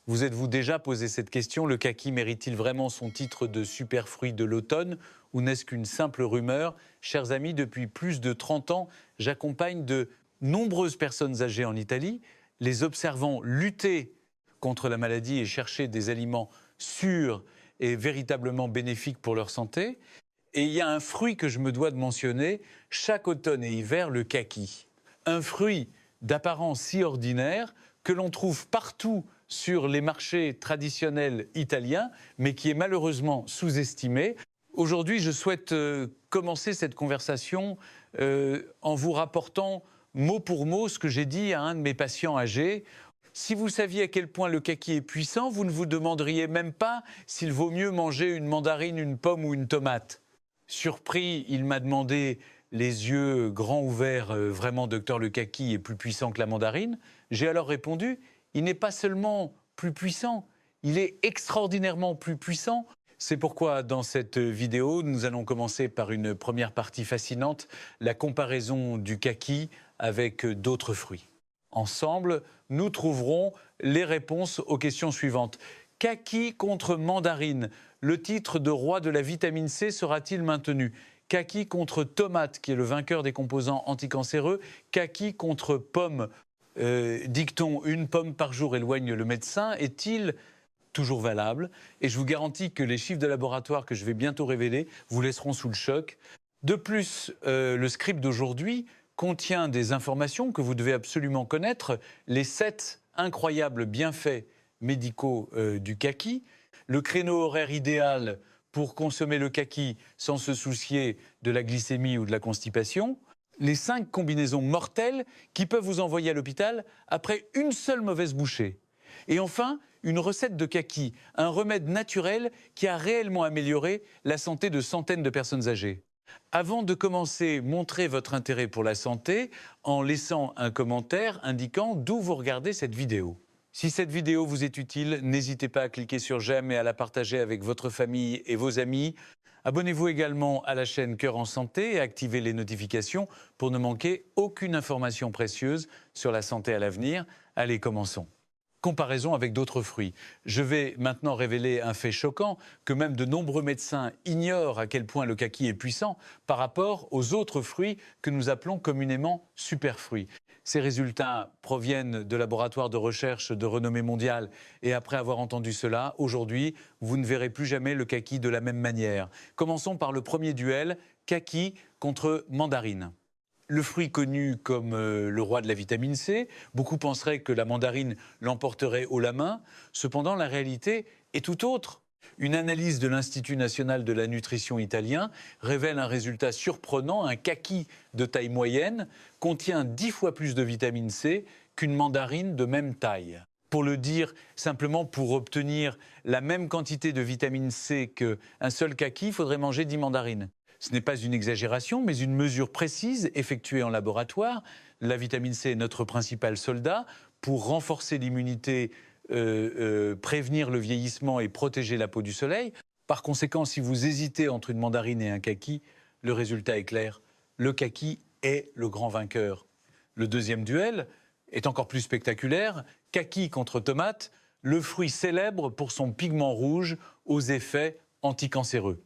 Vous êtes-vous déjà posé cette question? Le kaki mérite-t-il vraiment son titre de super fruit de l'automne ou n'est-ce qu'une simple rumeur? Chers amis, depuis plus de 30 ans, j'accompagne de nombreuses personnes âgées en Italie, les observant lutter contre la maladie et chercher des aliments sûrs et véritablement bénéfiques pour leur santé. Et il y a un fruit que je me dois de mentionner chaque automne et hiver, le kaki. Un fruit d'apparence si ordinaire que l'on trouve partout sur les marchés traditionnels italiens, mais qui est malheureusement sous-estimé. Aujourd'hui, je souhaite commencer cette conversation en vous rapportant mot pour mot ce que j'ai dit à un de mes patients âgés. Si vous saviez à quel point le kaki est puissant, vous ne vous demanderiez même pas s'il vaut mieux manger une mandarine, une pomme ou une tomate. Surpris, il m'a demandé, les yeux grands ouverts, vraiment, docteur, le kaki est plus puissant que la mandarine. J'ai alors répondu, il n'est pas seulement plus puissant, il est extraordinairement plus puissant. C'est pourquoi dans cette vidéo, nous allons commencer par une première partie fascinante, la comparaison du kaki avec d'autres fruits. Ensemble, nous trouverons les réponses aux questions suivantes. Kaki contre mandarine, le titre de roi de la vitamine C sera-t-il maintenu? Kaki contre tomate, qui est le vainqueur des composants anticancéreux. Kaki contre pomme, dicton une pomme par jour éloigne le médecin, est-il toujours valable? Et je vous garantis que les chiffres de laboratoire que je vais bientôt révéler vous laisseront sous le choc. De plus, le script d'aujourd'hui contient des informations que vous devez absolument connaître, les 7 incroyables bienfaits médicaux du kaki, le créneau horaire idéal pour consommer le kaki sans se soucier de la glycémie ou de la constipation, les 5 combinaisons mortelles qui peuvent vous envoyer à l'hôpital après une seule mauvaise bouchée. Et enfin, une recette de kaki, un remède naturel qui a réellement amélioré la santé de centaines de personnes âgées. Avant de commencer, montrez votre intérêt pour la santé en laissant un commentaire indiquant d'où vous regardez cette vidéo. Si cette vidéo vous est utile, n'hésitez pas à cliquer sur j'aime et à la partager avec votre famille et vos amis. Abonnez-vous également à la chaîne Cœur en Santé et activez les notifications pour ne manquer aucune information précieuse sur la santé à l'avenir. Allez, commençons. Comparaison avec d'autres fruits. Je vais maintenant révéler un fait choquant que même de nombreux médecins ignorent à quel point le kaki est puissant par rapport aux autres fruits que nous appelons communément superfruits. Ces résultats proviennent de laboratoires de recherche de renommée mondiale et après avoir entendu cela, aujourd'hui, vous ne verrez plus jamais le kaki de la même manière. Commençons par le premier duel, kaki contre mandarine. Le fruit connu comme le roi de la vitamine C, beaucoup penseraient que la mandarine l'emporterait haut la main. Cependant, la réalité est tout autre. Une analyse de l'Institut national de la nutrition italien révèle un résultat surprenant. Un kaki de taille moyenne contient 10 fois plus de vitamine C qu'une mandarine de même taille. Pour le dire simplement, pour obtenir la même quantité de vitamine C qu'un seul kaki, il faudrait manger 10 mandarines. Ce n'est pas une exagération, mais une mesure précise effectuée en laboratoire. La vitamine C est notre principal soldat pour renforcer l'immunité, prévenir le vieillissement et protéger la peau du soleil. Par conséquent, si vous hésitez entre une mandarine et un kaki, le résultat est clair. Le kaki est le grand vainqueur. Le deuxième duel est encore plus spectaculaire. Kaki contre tomate, le fruit célèbre pour son pigment rouge aux effets anticancéreux.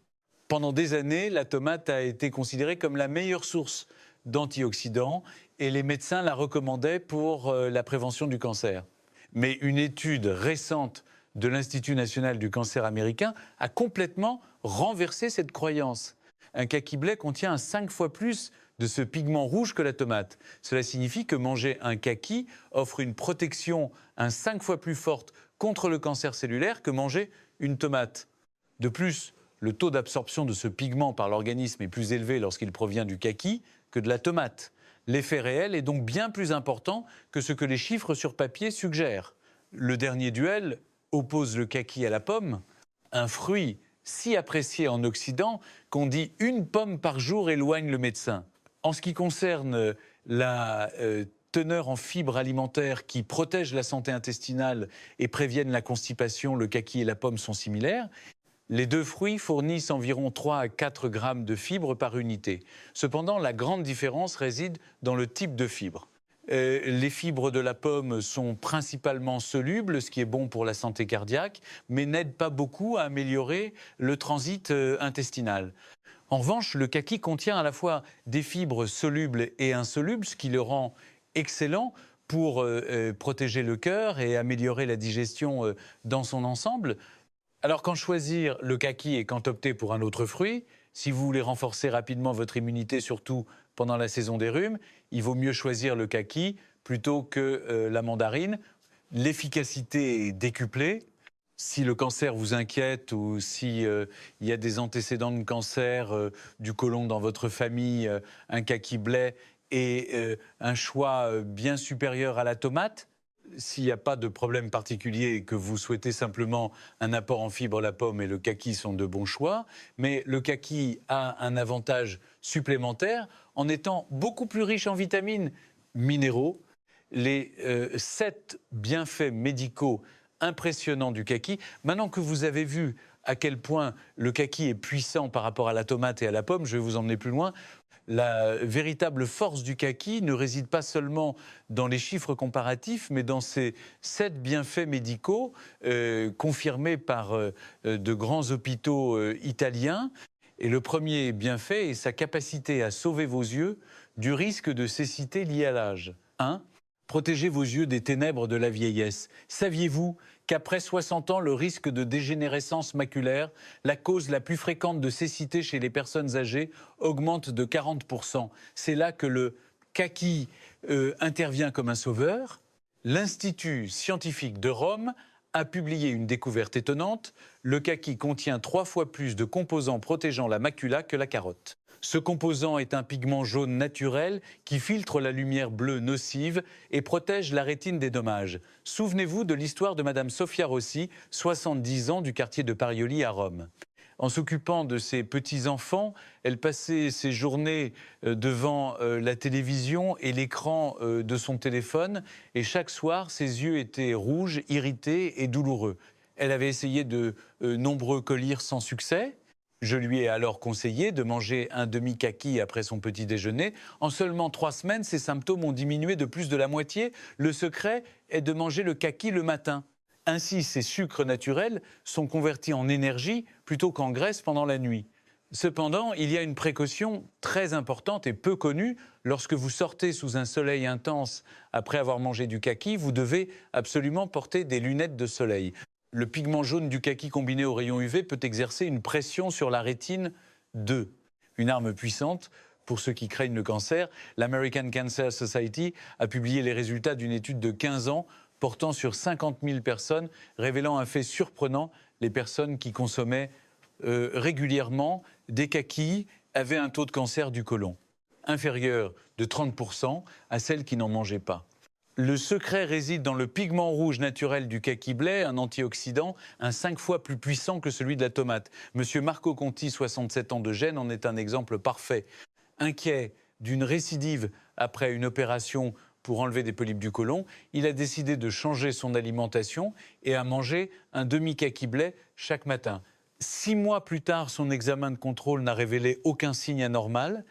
Pendant des années, la tomate a été considérée comme la meilleure source d'antioxydants et les médecins la recommandaient pour la prévention du cancer. Mais une étude récente de l'Institut national du cancer américain a complètement renversé cette croyance. Un kaki blé contient 5 fois plus de ce pigment rouge que la tomate. Cela signifie que manger un kaki offre une protection 5 fois plus forte contre le cancer cellulaire que manger une tomate. De plus, le taux d'absorption de ce pigment par l'organisme est plus élevé lorsqu'il provient du kaki que de la tomate. L'effet réel est donc bien plus important que ce que les chiffres sur papier suggèrent. Le dernier duel oppose le kaki à la pomme, un fruit si apprécié en Occident qu'on dit une pomme par jour éloigne le médecin. En ce qui concerne la teneur en fibres alimentaires qui protègent la santé intestinale et préviennent la constipation, le kaki et la pomme sont similaires. Les deux fruits fournissent environ 3 à 4 grammes de fibres par unité. Cependant, la grande différence réside dans le type de fibre. Les fibres de la pomme sont principalement solubles, ce qui est bon pour la santé cardiaque, mais n'aident pas beaucoup à améliorer le transit intestinal. En revanche, le kaki contient à la fois des fibres solubles et insolubles, ce qui le rend excellent pour protéger le cœur et améliorer la digestion dans son ensemble. Alors, quand choisir le kaki et quand opter pour un autre fruit, si vous voulez renforcer rapidement votre immunité, surtout pendant la saison des rhumes, il vaut mieux choisir le kaki plutôt que la mandarine. L'efficacité est décuplée. Si le cancer vous inquiète ou s'il y a des antécédents de cancer du côlon dans votre famille, un kaki blé est un choix bien supérieur à la tomate. S'il n'y a pas de problème particulier et que vous souhaitez simplement un apport en fibres, la pomme et le kaki sont de bons choix. Mais le kaki a un avantage supplémentaire en étant beaucoup plus riche en vitamines, minéraux. Les 7 bienfaits médicaux impressionnant du kaki. Maintenant que vous avez vu à quel point le kaki est puissant par rapport à la tomate et à la pomme, je vais vous emmener plus loin. La véritable force du kaki ne réside pas seulement dans les chiffres comparatifs, mais dans ces 7 bienfaits médicaux confirmés par de grands hôpitaux italiens. Et le premier bienfait est sa capacité à sauver vos yeux du risque de cécité lié à l'âge. 1. Protégez vos yeux des ténèbres de la vieillesse. Saviez-vous qu'après 60 ans, le risque de dégénérescence maculaire, la cause la plus fréquente de cécité chez les personnes âgées, augmente de 40%. C'est là que le kaki intervient comme un sauveur. L'Institut scientifique de Rome a publié une découverte étonnante. Le kaki contient 3 fois plus de composants protégeant la macula que la carotte. Ce composant est un pigment jaune naturel qui filtre la lumière bleue nocive et protège la rétine des dommages. Souvenez-vous de l'histoire de Madame Sofia Rossi, 70 ans, du quartier de Parioli à Rome. En s'occupant de ses petits-enfants, elle passait ses journées devant la télévision et l'écran de son téléphone. Et chaque soir, ses yeux étaient rouges, irrités et douloureux. Elle avait essayé de nombreux collyres sans succès. Je lui ai alors conseillé de manger un demi-kaki après son petit déjeuner. En seulement 3 semaines, ses symptômes ont diminué de plus de la moitié. Le secret est de manger le kaki le matin. Ainsi, ces sucres naturels sont convertis en énergie plutôt qu'en graisse pendant la nuit. Cependant, il y a une précaution très importante et peu connue. Lorsque vous sortez sous un soleil intense après avoir mangé du kaki, vous devez absolument porter des lunettes de soleil. Le pigment jaune du kaki combiné aux rayons UV peut exercer une pression sur la rétine 2, une arme puissante pour ceux qui craignent le cancer. L'American Cancer Society a publié les résultats d'une étude de 15 ans portant sur 50 000 personnes, révélant un fait surprenant. Les personnes qui consommaient régulièrement des kakis avaient un taux de cancer du côlon inférieur de 30% à celles qui n'en mangeaient pas. Le secret réside dans le pigment rouge naturel du kaki blé, un antioxydant, 5 fois plus puissant que celui de la tomate. Monsieur Marco Conti, 67 ans, de Gênes, en est un exemple parfait. Inquiet d'une récidive après une opération pour enlever des polypes du côlon, il a décidé de changer son alimentation et à manger un demi-kaki blé chaque matin. 6 mois plus tard, son examen de contrôle n'a révélé aucun signe anormal.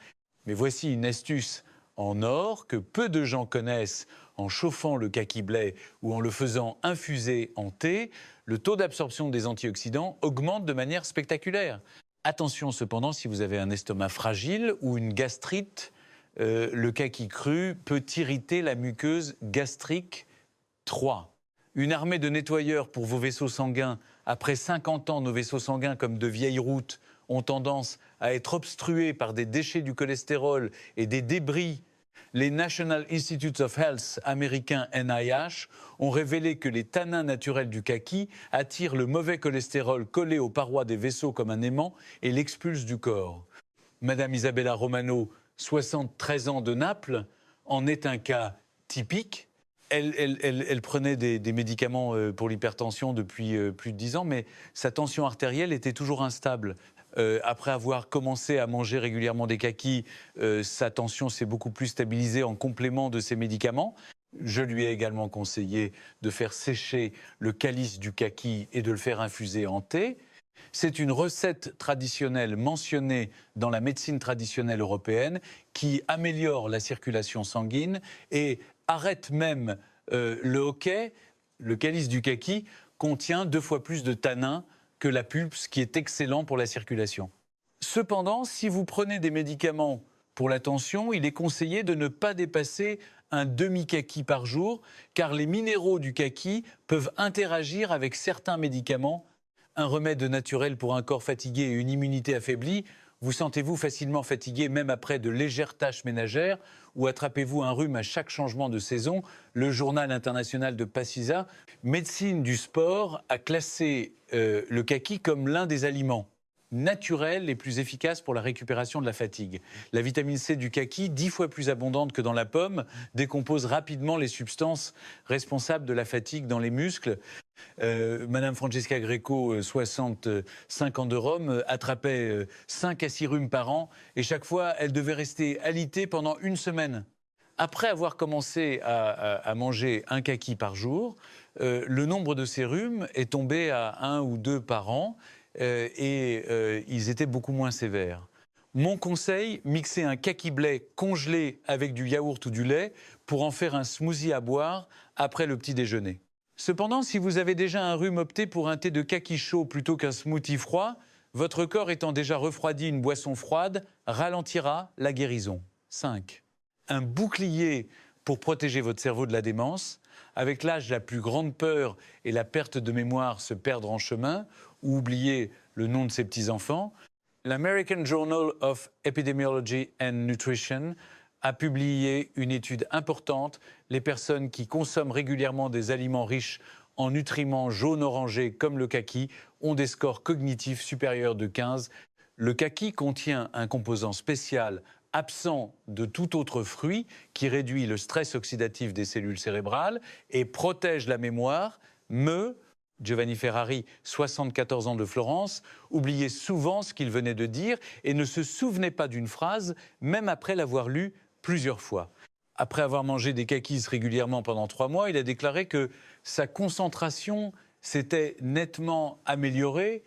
Mais voici une astuce en or que peu de gens connaissent. En chauffant le kaki blé ou en le faisant infuser en thé, le taux d'absorption des antioxydants augmente de manière spectaculaire. Attention cependant, si vous avez un estomac fragile ou une gastrite, le kaki cru peut irriter la muqueuse gastrique. 3. Une armée de nettoyeurs pour vos vaisseaux sanguins. Après 50 ans, nos vaisseaux sanguins, comme de vieilles routes, ont tendance à être obstrués par des déchets du cholestérol et des débris. Les National Institutes of Health américains NIH ont révélé que les tanins naturels du kaki attirent le mauvais cholestérol collé aux parois des vaisseaux comme un aimant et l'expulsent du corps. Madame Isabella Romano, 73 ans, de Naples, en est un cas typique. Elle prenait des médicaments pour l'hypertension depuis plus de 10 ans, mais sa tension artérielle était toujours instable. Après avoir commencé à manger régulièrement des kakis, sa tension s'est beaucoup plus stabilisée en complément de ses médicaments. Je lui ai également conseillé de faire sécher le calice du kaki et de le faire infuser en thé. C'est une recette traditionnelle mentionnée dans la médecine traditionnelle européenne qui améliore la circulation sanguine et arrête même le hockey, le calice du kaki contient 2 fois plus de tanins que la pulpe, ce qui est excellent pour la circulation. Cependant, si vous prenez des médicaments pour la tension, il est conseillé de ne pas dépasser un demi-kaki par jour, car les minéraux du kaki peuvent interagir avec certains médicaments. Un remède naturel pour un corps fatigué et une immunité affaiblie. Vous sentez-vous facilement fatigué même après de légères tâches ménagères ou attrapez-vous un rhume à chaque changement de saison? Le journal international de Pacisa, Médecine du sport, a classé le kaki comme l'un des aliments naturels les plus efficaces pour la récupération de la fatigue. La vitamine C du kaki, 10 fois plus abondante que dans la pomme, décompose rapidement les substances responsables de la fatigue dans les muscles. Madame Francesca Greco, 65 ans de Rome, attrapait 5 à 6 rhumes par an et chaque fois, elle devait rester alitée pendant 1 semaine. Après avoir commencé à manger un kaki par jour, le nombre de ces rhumes est tombé à 1 ou 2 par an et ils étaient beaucoup moins sévères. Mon conseil, mixer un kaki blé congelé avec du yaourt ou du lait pour en faire un smoothie à boire après le petit déjeuner. Cependant, si vous avez déjà un rhume, optez pour un thé de kaki chaud plutôt qu'un smoothie froid. Votre corps étant déjà refroidi, une boisson froide ralentira la guérison. 5. Un bouclier pour protéger votre cerveau de la démence. Avec l'âge, la plus grande peur est la perte de mémoire, se perdre en chemin ou oublier le nom de ses petits-enfants. L'American Journal of Epidemiology and Nutrition a publié une étude importante. Les personnes qui consomment régulièrement des aliments riches en nutriments jaune-orangé comme le kaki ont des scores cognitifs supérieurs de 15. Le kaki contient un composant spécial absent de tout autre fruit qui réduit le stress oxydatif des cellules cérébrales et protège la mémoire. Giovanni Ferrari, 74 ans de Florence, oubliait souvent ce qu'il venait de dire et ne se souvenait pas d'une phrase, même après l'avoir lue plusieurs fois. Après avoir mangé des kakis régulièrement pendant 3 mois, il a déclaré que sa concentration s'était nettement améliorée.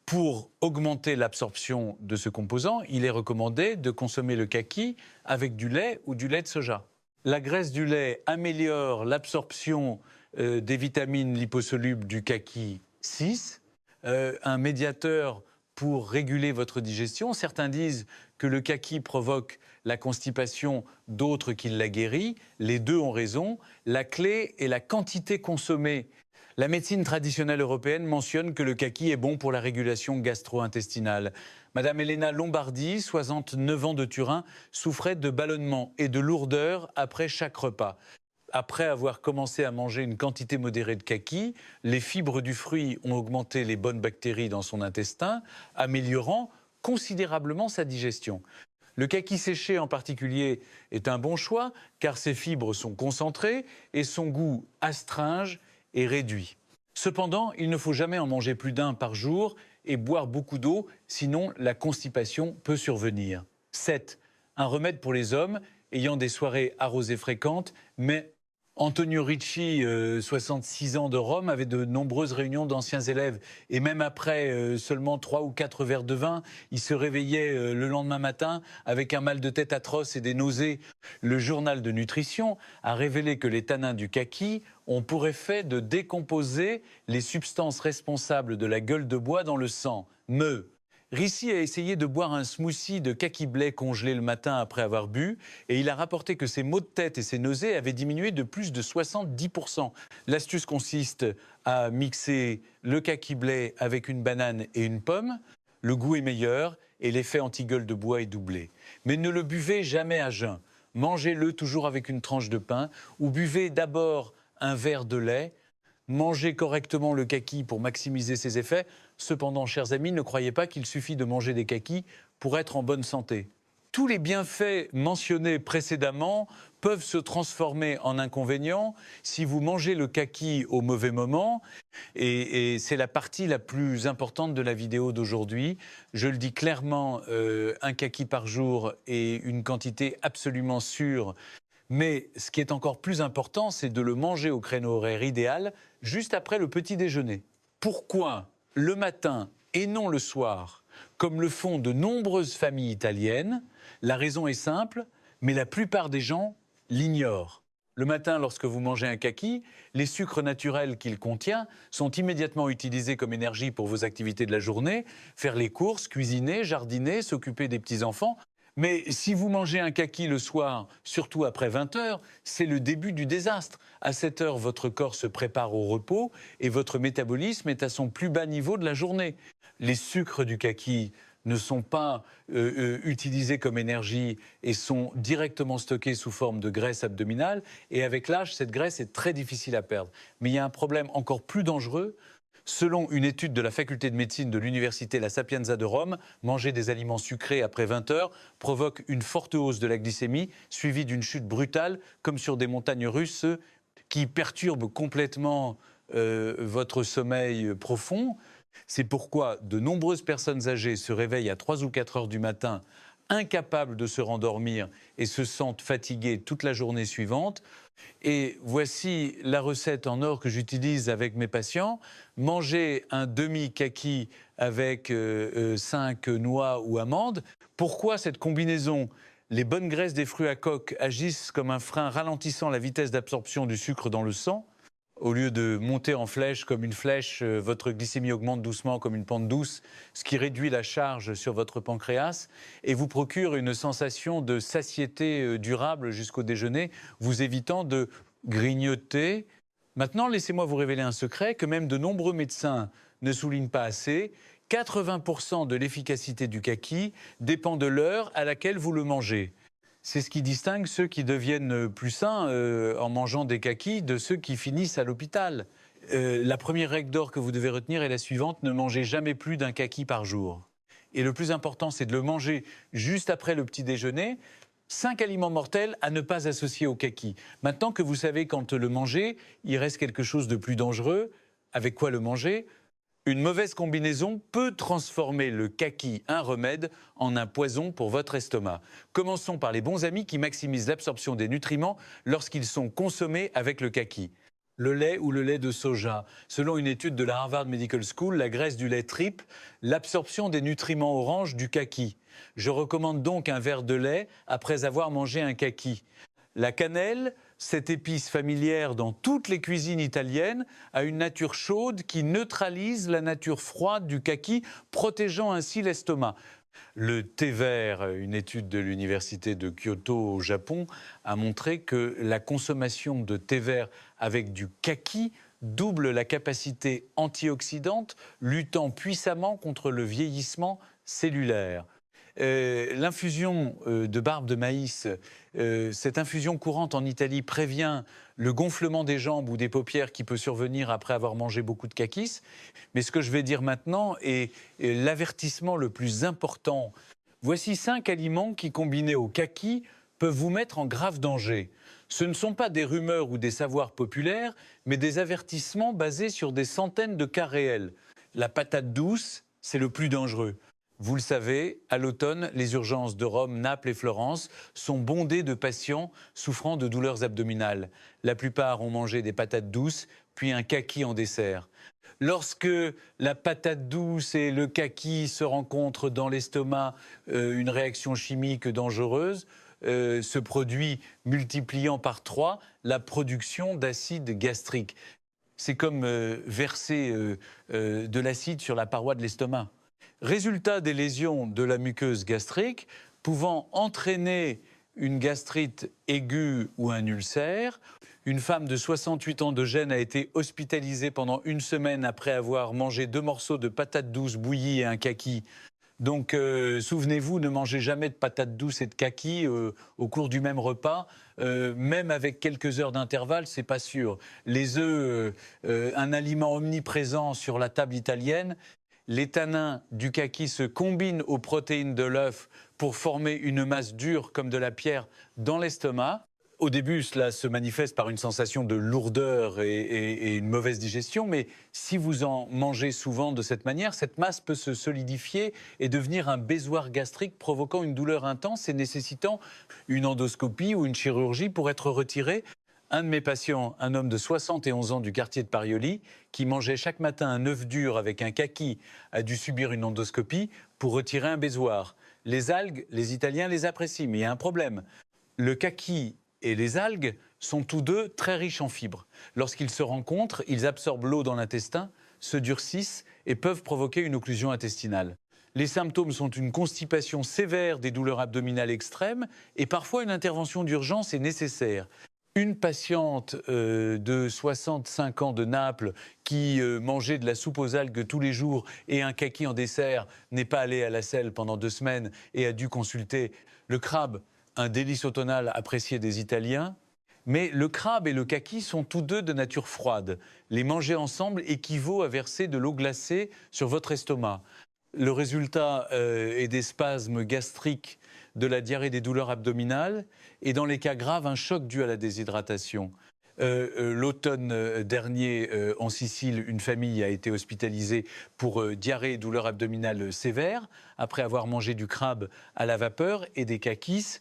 Pour augmenter l'absorption de ce composant, il est recommandé de consommer le kaki avec du lait ou du lait de soja. La graisse du lait améliore l'absorption des vitamines liposolubles du kaki 6, un médiateur pour réguler votre digestion. Certains disent que le kaki provoque la constipation, d'autres qu'il la guérit. Les deux ont raison. La clé est la quantité consommée. La médecine traditionnelle européenne mentionne que le kaki est bon pour la régulation gastro-intestinale. Madame Elena Lombardi, 69 ans de Turin, souffrait de ballonnements et de lourdeur après chaque repas. Après avoir commencé à manger une quantité modérée de kaki, les fibres du fruit ont augmenté les bonnes bactéries dans son intestin, améliorant considérablement sa digestion. Le kaki séché en particulier est un bon choix car ses fibres sont concentrées et son goût astringe et réduit. Cependant, il ne faut jamais en manger plus d'un par jour et boire beaucoup d'eau, sinon la constipation peut survenir. 7. Un remède pour les hommes ayant des soirées arrosées fréquentes, mais Antonio Ricci, 66 ans de Rome, avait de nombreuses réunions d'anciens élèves. Et même après seulement 3 ou 4 verres de vin, il se réveillait le lendemain matin avec un mal de tête atroce et des nausées. Le journal de nutrition a révélé que les tanins du kaki ont pour effet de décomposer les substances responsables de la gueule de bois dans le sang. Ricci a essayé de boire un smoothie de kaki blé congelé le matin après avoir bu et il a rapporté que ses maux de tête et ses nausées avaient diminué de plus de 70%. L'astuce consiste à mixer le kaki blé avec une banane et une pomme. Le goût est meilleur et l'effet anti-gueule de bois est doublé. Mais ne le buvez jamais à jeun. Mangez-le toujours avec une tranche de pain ou buvez d'abord un verre de lait. Mangez correctement le kaki pour maximiser ses effets. Cependant, chers amis, ne croyez pas qu'il suffit de manger des kakis pour être en bonne santé. Tous les bienfaits mentionnés précédemment peuvent se transformer en inconvénients si vous mangez le kaki au mauvais moment. Et c'est la partie la plus importante de la vidéo d'aujourd'hui. Je le dis clairement, un kaki par jour est une quantité absolument sûre. Mais ce qui est encore plus important, c'est de le manger au créneau horaire idéal, juste après le petit déjeuner. Pourquoi le matin et non le soir, comme le font de nombreuses familles italiennes? La raison est simple, mais la plupart des gens l'ignorent. Le matin, lorsque vous mangez un kaki, les sucres naturels qu'il contient sont immédiatement utilisés comme énergie pour vos activités de la journée, faire les courses, cuisiner, jardiner, s'occuper des petits-enfants. Mais si vous mangez un kaki le soir, surtout après 20 heures, c'est le début du désastre. À 7 heures, votre corps se prépare au repos et votre métabolisme est à son plus bas niveau de la journée. Les sucres du kaki ne sont pas utilisés comme énergie et sont directement stockés sous forme de graisse abdominale. Et avec l'âge, cette graisse est très difficile à perdre. Mais il y a un problème encore plus dangereux. Selon une étude de la faculté de médecine de l'université La Sapienza de Rome, manger des aliments sucrés après 20 heures provoque une forte hausse de la glycémie, suivie d'une chute brutale, comme sur des montagnes russes, qui perturbent complètement votre sommeil profond. C'est pourquoi de nombreuses personnes âgées se réveillent à 3 ou 4 heures du matin, incapables de se rendormir et se sentent fatiguées toute la journée suivante. Et voici la recette en or que j'utilise avec mes patients. Manger un demi-kaki avec 5 noix ou amandes. Pourquoi cette combinaison ? Les bonnes graisses des fruits à coque agissent comme un frein ralentissant la vitesse d'absorption du sucre dans le sang. Au lieu de monter en flèche comme une flèche, votre glycémie augmente doucement comme une pente douce, ce qui réduit la charge sur votre pancréas et vous procure une sensation de satiété durable jusqu'au déjeuner, vous évitant de grignoter. Maintenant, laissez-moi vous révéler un secret que même de nombreux médecins ne soulignent pas assez. 80% de l'efficacité du kaki dépend de l'heure à laquelle vous le mangez. C'est ce qui distingue ceux qui deviennent plus sains en mangeant des kakis de ceux qui finissent à l'hôpital. La première règle d'or que vous devez retenir est la suivante, ne mangez jamais plus d'un kaki par jour. Et le plus important, c'est de le manger juste après le petit déjeuner. 5 aliments mortels à ne pas associer au kaki. Maintenant que vous savez quand le manger, il reste quelque chose de plus dangereux. Avec quoi le manger ? Une mauvaise combinaison peut transformer le kaki, un remède, en un poison pour votre estomac. Commençons par les bons amis qui maximisent l'absorption des nutriments lorsqu'ils sont consommés avec le kaki. Le lait ou le lait de soja. Selon une étude de la Harvard Medical School, la graisse du lait triple l'absorption des nutriments orange du kaki. Je recommande donc un verre de lait après avoir mangé un kaki. La cannelle, cette épice familière dans toutes les cuisines italiennes, a une nature chaude qui neutralise la nature froide du kaki, protégeant ainsi l'estomac. Le thé vert, une étude de l'université de Kyoto au Japon, a montré que la consommation de thé vert avec du kaki double la capacité antioxydante, luttant puissamment contre le vieillissement cellulaire. L'infusion de barbe de maïs, cette infusion courante en Italie prévient le gonflement des jambes ou des paupières qui peut survenir après avoir mangé beaucoup de kakis. Mais ce que je vais dire maintenant est l'avertissement le plus important. Voici 5 aliments qui, combinés au kaki, peuvent vous mettre en grave danger. Ce ne sont pas des rumeurs ou des savoirs populaires, mais des avertissements basés sur des centaines de cas réels. La patate douce, c'est le plus dangereux. Vous le savez, à l'automne, les urgences de Rome, Naples et Florence sont bondées de patients souffrant de douleurs abdominales. La plupart ont mangé des patates douces, puis un kaki en dessert. Lorsque la patate douce et le kaki se rencontrent dans l'estomac, une réaction chimique dangereuse se produit multipliant par 3 la production d'acide gastrique. C'est comme verser de l'acide sur la paroi de l'estomac. Résultat des lésions de la muqueuse gastrique pouvant entraîner une gastrite aiguë ou un ulcère. Une femme de 68 ans de Gênes a été hospitalisée pendant 1 semaine après avoir mangé 2 morceaux de patates douces bouillies et un kaki. Donc, souvenez-vous, ne mangez jamais de patates douces et de kaki au cours du même repas. Même avec quelques heures d'intervalle, c'est pas sûr. Les œufs, un aliment omniprésent sur la table italienne. Les tanins du kaki se combinent aux protéines de l'œuf pour former une masse dure comme de la pierre dans l'estomac. Au début, cela se manifeste par une sensation de lourdeur et une mauvaise digestion, mais si vous en mangez souvent de cette manière, cette masse peut se solidifier et devenir un baissoir gastrique provoquant une douleur intense et nécessitant une endoscopie ou une chirurgie pour être retirée. Un de mes patients, un homme de 71 ans du quartier de Parioli, qui mangeait chaque matin un œuf dur avec un kaki, a dû subir une endoscopie pour retirer un baissoir. Les algues, les Italiens les apprécient, mais il y a un problème. Le kaki et les algues sont tous deux très riches en fibres. Lorsqu'ils se rencontrent, ils absorbent l'eau dans l'intestin, se durcissent et peuvent provoquer une occlusion intestinale. Les symptômes sont une constipation sévère, des douleurs abdominales extrêmes et parfois une intervention d'urgence est nécessaire. Une patiente de 65 ans de Naples qui mangeait de la soupe aux algues tous les jours et un kaki en dessert n'est pas allée à la selle pendant 2 semaines et a dû consulter le crabe, un délice automnal apprécié des Italiens. Mais le crabe et le kaki sont tous deux de nature froide. Les manger ensemble équivaut à verser de l'eau glacée sur votre estomac. Le résultat est des spasmes gastriques, de la diarrhée, des douleurs abdominales et dans les cas graves, un choc dû à la déshydratation. L'automne dernier, en Sicile, une famille a été hospitalisée pour diarrhée et douleurs abdominales sévères après avoir mangé du crabe à la vapeur et des kakis.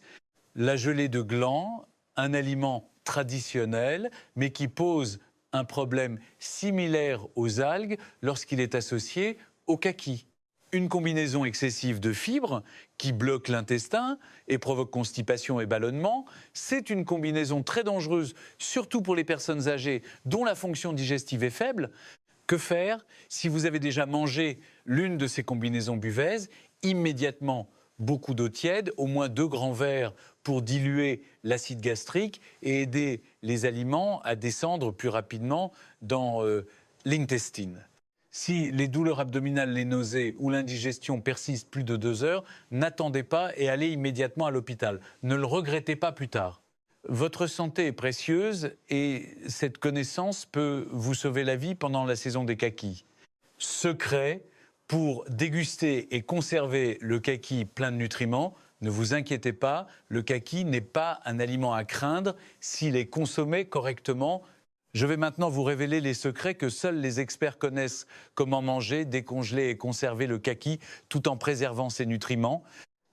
La gelée de gland, un aliment traditionnel, mais qui pose un problème similaire aux algues lorsqu'il est associé au kaki. Une combinaison excessive de fibres qui bloque l'intestin et provoque constipation et ballonnement, c'est une combinaison très dangereuse, surtout pour les personnes âgées dont la fonction digestive est faible. Que faire si vous avez déjà mangé l'une de ces combinaisons buvaises? Immédiatement, beaucoup d'eau tiède, au moins 2 grands verres pour diluer l'acide gastrique et aider les aliments à descendre plus rapidement dans l'intestine. Si les douleurs abdominales, les nausées ou l'indigestion persistent plus de 2 heures, n'attendez pas et allez immédiatement à l'hôpital. Ne le regrettez pas plus tard. Votre santé est précieuse et cette connaissance peut vous sauver la vie pendant la saison des kakis. Secret pour déguster et conserver le kaki plein de nutriments, ne vous inquiétez pas, le kaki n'est pas un aliment à craindre s'il est consommé correctement. Je vais maintenant vous révéler les secrets que seuls les experts connaissent. Comment manger, décongeler et conserver le kaki tout en préservant ses nutriments.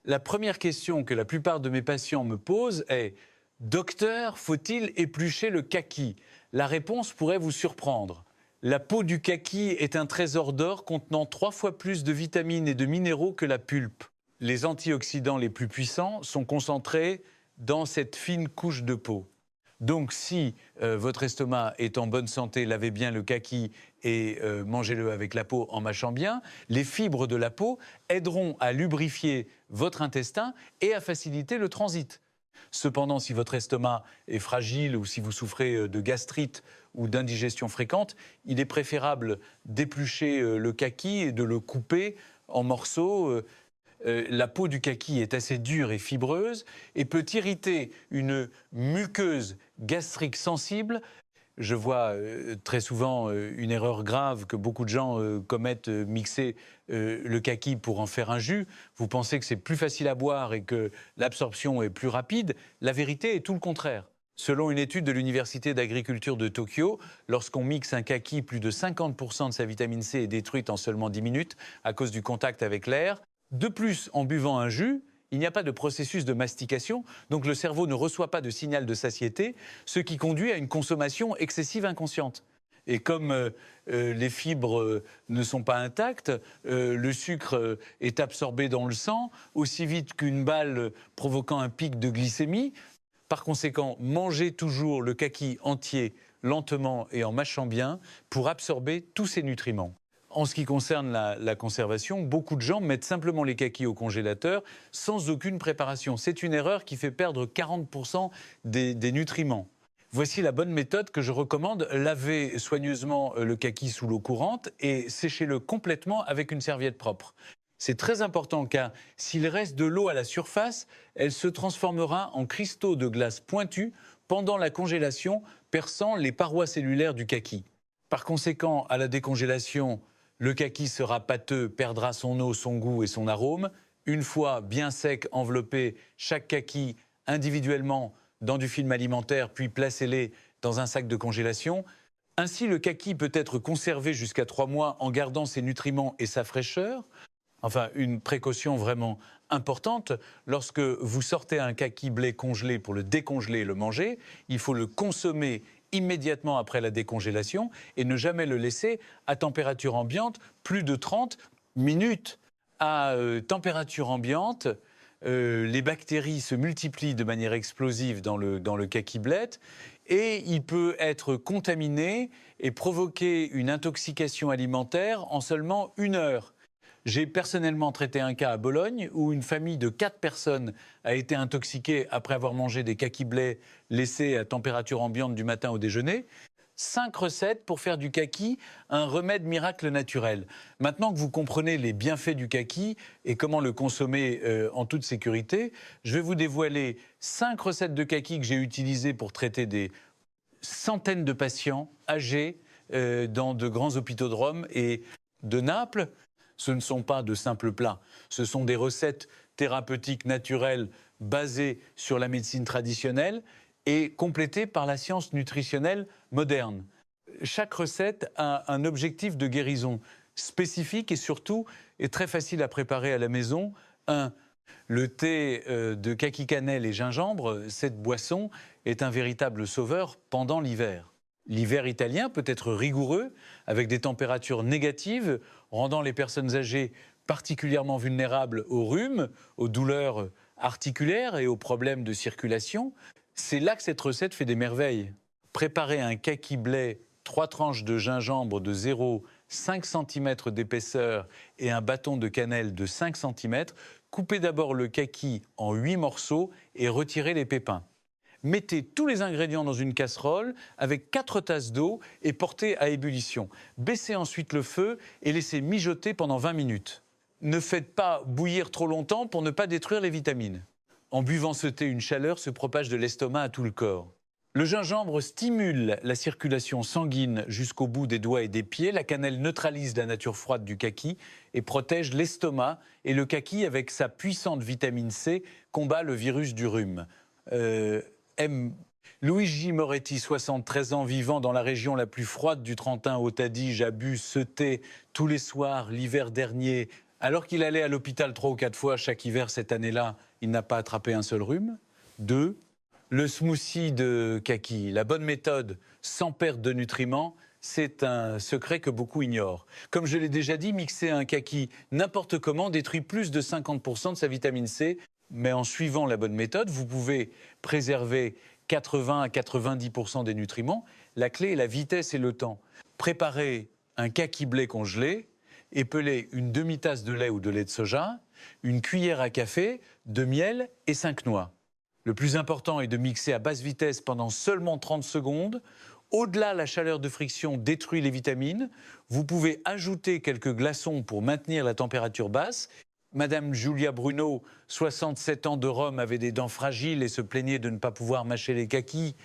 La première question que la plupart de mes patients me posent est « Docteur, faut-il éplucher le kaki ?» La réponse pourrait vous surprendre. La peau du kaki est un trésor d'or contenant 3 fois plus de vitamines et de minéraux que la pulpe. Les antioxydants les plus puissants sont concentrés dans cette fine couche de peau. Donc si votre estomac est en bonne santé, lavez bien le kaki et mangez-le avec la peau en mâchant bien. Les fibres de la peau aideront à lubrifier votre intestin et à faciliter le transit. Cependant, si votre estomac est fragile ou si vous souffrez de gastrite ou d'indigestion fréquente, il est préférable d'éplucher le kaki et de le couper en morceaux. La peau du kaki est assez dure et fibreuse et peut irriter une muqueuse gastrique sensible. Je vois très souvent une erreur grave que beaucoup de gens commettent, mixer le kaki pour en faire un jus. Vous pensez que c'est plus facile à boire et que l'absorption est plus rapide. La vérité est tout le contraire. Selon une étude de l'Université d'agriculture de Tokyo, lorsqu'on mixe un kaki, plus de 50% de sa vitamine C est détruite en seulement 10 minutes à cause du contact avec l'air. De plus, en buvant un jus, il n'y a pas de processus de mastication, donc le cerveau ne reçoit pas de signal de satiété, ce qui conduit à une consommation excessive inconsciente. Et comme les fibres ne sont pas intactes, le sucre est absorbé dans le sang aussi vite qu'une balle provoquant un pic de glycémie. Par conséquent, mangez toujours le kaki entier, lentement et en mâchant bien, pour absorber tous ces nutriments. En ce qui concerne la conservation, beaucoup de gens mettent simplement les kakis au congélateur sans aucune préparation. C'est une erreur qui fait perdre 40% des nutriments. Voici la bonne méthode que je recommande. Lavez soigneusement le kaki sous l'eau courante et séchez-le complètement avec une serviette propre. C'est très important car s'il reste de l'eau à la surface, elle se transformera en cristaux de glace pointus pendant la congélation, perçant les parois cellulaires du kaki. Par conséquent, à la décongélation, le kaki sera pâteux, perdra son eau, son goût et son arôme. Une fois bien sec, enveloppez chaque kaki individuellement dans du film alimentaire, puis placez-les dans un sac de congélation. Ainsi, le kaki peut être conservé jusqu'à 3 mois en gardant ses nutriments et sa fraîcheur. Enfin, une précaution vraiment importante, lorsque vous sortez un kaki blé congelé pour le décongeler et le manger, il faut le consommer immédiatement après la décongélation et ne jamais le laisser à température ambiante plus de 30 minutes. À température ambiante, les bactéries se multiplient de manière explosive dans le kaki blé et il peut être contaminé et provoquer une intoxication alimentaire en seulement 1 heure. J'ai personnellement traité un cas à Bologne où une famille de 4 personnes a été intoxiquée après avoir mangé des kaki-blés laissés à température ambiante du matin au déjeuner. 5 recettes pour faire du kaki un remède miracle naturel. Maintenant que vous comprenez les bienfaits du kaki et comment le consommer en toute sécurité, je vais vous dévoiler 5 recettes de kaki que j'ai utilisées pour traiter des centaines de patients âgés dans de grands hôpitaux de Rome et de Naples. Ce ne sont pas de simples plats, ce sont des recettes thérapeutiques naturelles basées sur la médecine traditionnelle et complétées par la science nutritionnelle moderne. Chaque recette a un objectif de guérison spécifique et surtout est très facile à préparer à la maison. Le thé de kaki cannelle et gingembre, cette boisson est un véritable sauveur pendant l'hiver. L'hiver italien peut être rigoureux, avec des températures négatives, rendant les personnes âgées particulièrement vulnérables au rhume, aux douleurs articulaires et aux problèmes de circulation. C'est là que cette recette fait des merveilles. Préparez un kaki blé, 3 tranches de gingembre de 0,5 cm d'épaisseur et un bâton de cannelle de 5 cm. Coupez d'abord le kaki en 8 morceaux et retirez les pépins. Mettez tous les ingrédients dans une casserole avec 4 tasses d'eau et portez à ébullition. Baissez ensuite le feu et laissez mijoter pendant 20 minutes. Ne faites pas bouillir trop longtemps pour ne pas détruire les vitamines. En buvant ce thé, une chaleur se propage de l'estomac à tout le corps. Le gingembre stimule la circulation sanguine jusqu'au bout des doigts et des pieds. La cannelle neutralise la nature froide du kaki et protège l'estomac. Et le kaki, avec sa puissante vitamine C, combat le virus du rhume. Luigi Moretti, 73 ans, vivant dans la région la plus froide du Trentin, Haute-Adige, a bu ce thé tous les soirs l'hiver dernier. Alors qu'il allait à l'hôpital 3 ou 4 fois chaque hiver cette année-là, il n'a pas attrapé un seul rhume. 2. Le smoothie de kaki, la bonne méthode sans perte de nutriments, c'est un secret que beaucoup ignorent. Comme je l'ai déjà dit, mixer un kaki n'importe comment détruit plus de 50% de sa vitamine C. Mais en suivant la bonne méthode, vous pouvez préserver 80 à 90% des nutriments. La clé est la vitesse et le temps. Préparez un kaki blé congelé, épelez une demi-tasse de lait ou de lait de soja, une cuillère à café, de miel et 5 noix. Le plus important est de mixer à basse vitesse pendant seulement 30 secondes. Au-delà, la chaleur de friction détruit les vitamines. Vous pouvez ajouter quelques glaçons pour maintenir la température basse. Madame Julia Bruno, 67 ans de Rome, avait des dents fragiles et se plaignait de ne pas pouvoir mâcher les kakis.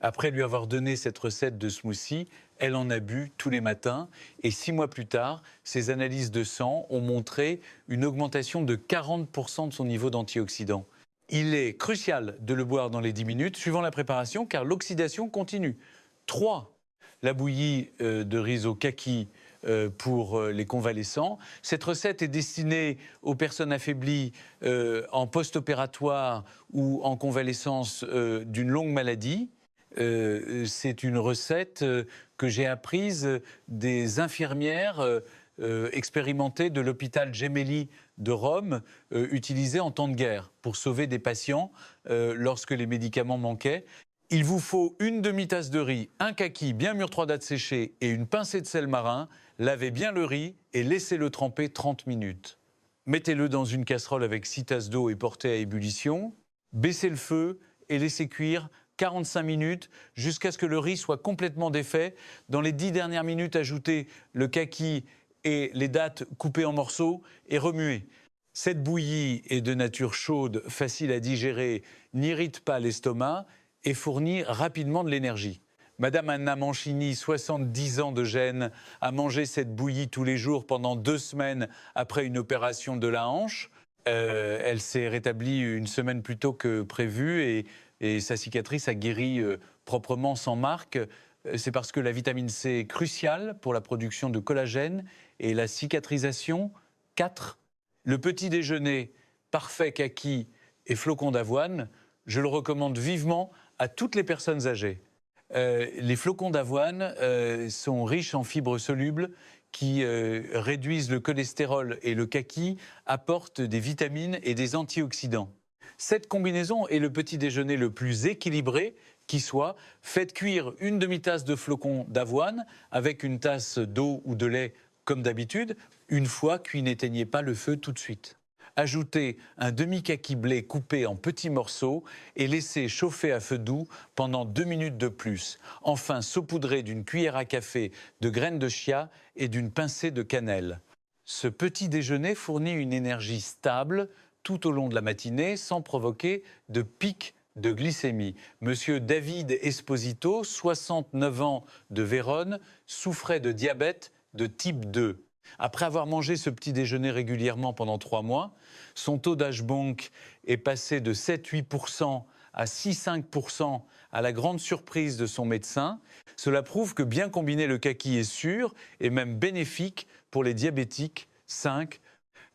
Après lui avoir donné cette recette de smoothie, elle en a bu tous les matins. Et 6 mois plus tard, ses analyses de sang ont montré une augmentation de 40% de son niveau d'antioxydants. Il est crucial de le boire dans les 10 minutes, suivant la préparation, car l'oxydation continue. 3. La bouillie de riz au kaki pour les convalescents. Cette recette est destinée aux personnes affaiblies en post-opératoire ou en convalescence d'une longue maladie. C'est une recette que j'ai apprise des infirmières expérimentées de l'hôpital Gemelli de Rome, utilisée en temps de guerre pour sauver des patients lorsque les médicaments manquaient. Il vous faut une demi-tasse de riz, un kaki bien mûr 3 dattes séchées et une pincée de sel marin. Lavez bien le riz et laissez-le tremper 30 minutes. Mettez-le dans une casserole avec 6 tasses d'eau et portez à ébullition. Baissez le feu et laissez cuire 45 minutes jusqu'à ce que le riz soit complètement défait. Dans les 10 dernières minutes, ajoutez le kaki et les dattes coupées en morceaux et remuez. Cette bouillie est de nature chaude, facile à digérer, n'irrite pas l'estomac et fournit rapidement de l'énergie. Madame Anna Mancini, 70 ans de Gênes, a mangé cette bouillie tous les jours pendant 2 semaines après une opération de la hanche. Elle s'est rétablie une semaine plus tôt que prévu et sa cicatrice a guéri proprement sans marque. C'est parce que la vitamine C est cruciale pour la production de collagène et la cicatrisation. 4. Le petit déjeuner parfait kaki et flocons d'avoine, je le recommande vivement à toutes les personnes âgées. Les flocons d'avoine sont riches en fibres solubles qui réduisent le cholestérol et le kaki apportent des vitamines et des antioxydants. Cette combinaison est le petit déjeuner le plus équilibré qui soit. Faites cuire une demi-tasse de flocons d'avoine avec une tasse d'eau ou de lait comme d'habitude. Une fois cuit, n'éteignez pas le feu tout de suite. Ajoutez un demi-kaki blé coupé en petits morceaux et laissez chauffer à feu doux pendant 2 minutes de plus. Enfin, saupoudrez d'une cuillère à café de graines de chia et d'une pincée de cannelle. Ce petit déjeuner fournit une énergie stable tout au long de la matinée sans provoquer de pic de glycémie. Monsieur David Esposito, 69 ans, de Vérone, souffrait de diabète de type 2. Après avoir mangé ce petit déjeuner régulièrement pendant 3 mois, son taux d'HbOnc est passé de 7-8% à 6-5% à la grande surprise de son médecin. Cela prouve que bien combiner le kaki est sûr et même bénéfique pour les diabétiques 5.